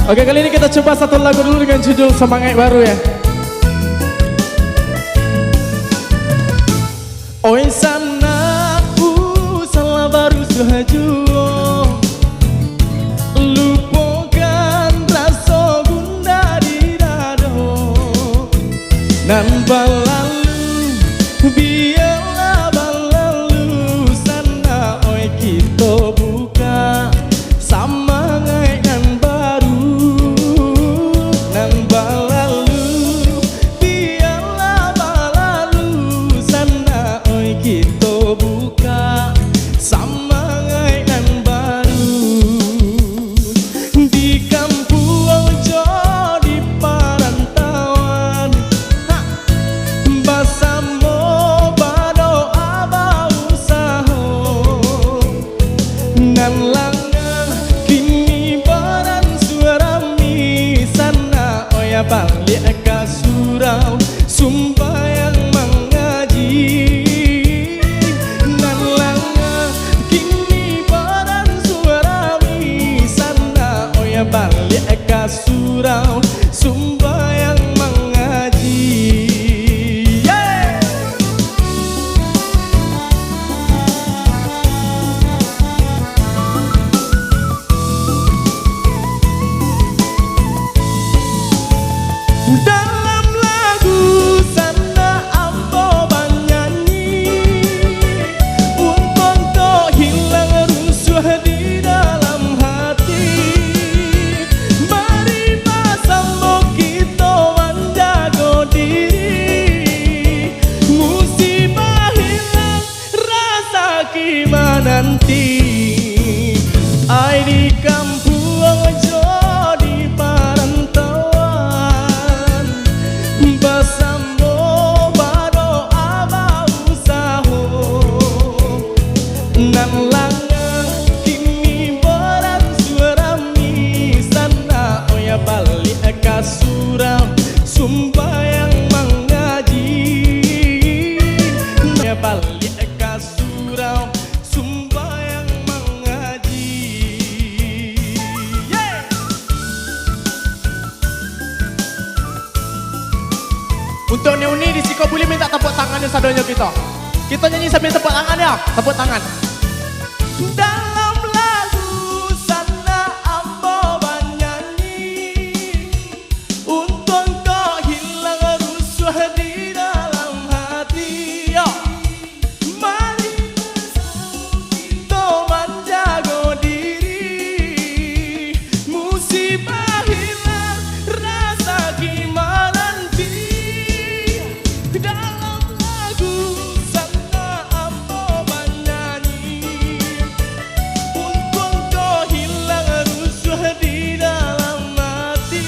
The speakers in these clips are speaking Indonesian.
Oke, kali ini kita coba satu lagu dulu dengan judul Semangat Baru ya. Oi sana salah baru suhajuo, lupakan rasa gunda di dado, nan balalu biarlah balalu sana. Oi kita buka semangat yang baru, nan balalu biarlah balalu sana. Oi kita buka semangat yang baru di kampung ojo di perantauan. Basamo bado aba usaho nan langang kini badan suara mi sana. Oya balik ke surau sumpah mengaji, nan langang kini badan suara mi sana. Oya balik ke surau sumpah mengaji. Dalam lagu sana ambo bernyanyi untuk tak hilang rusuh di dalam hati. Mari bersama kita menjaga diri, musibah hilang rasa kima nanti. Ai di kampung ojo di perantauan, bersama bado aba usaho nan langang kini berat suara mi sana. Oya balik ke surau sumpah yang mengaji, oya balik ke surau sumpah yang mengaji. Untuk Neuni di Siko boleh minta tepuk tangannya sadonya kita. Kita nyanyi sambil tepuk tangan ya, tepuk tangan. Dalam lagu sana ambo bernyanyi untuk tak hilang rusuh di dalam hati. Yo. Mari kita menjaga diri, musibah hilang rasa gimana nanti. Dalam lagu sana ambo bernyanyi untuk tak hilang rusuh di dalam hati.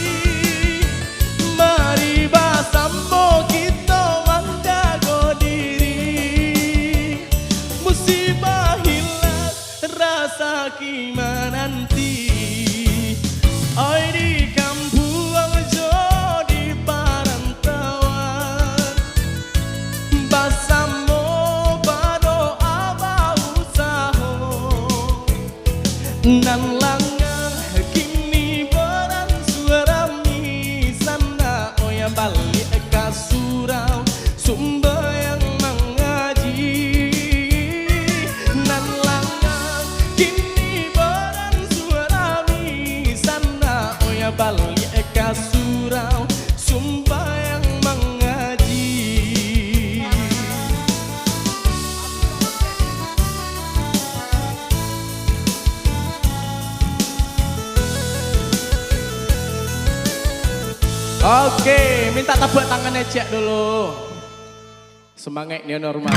Mari bersama kita menjaga diri, musibah hilang rasa kima nanti. Oi di kampung ojo di perantauan, bersama bado aba usaho nan langang kini beran suara mi sana. Oya balik ke surau sumber yang mengaji, nan langang kini beran suara mi sana. Oya balik ke surau sumpah yang mengaji. Oke, minta tepuk tangannya cek dulu. Semangat new normal.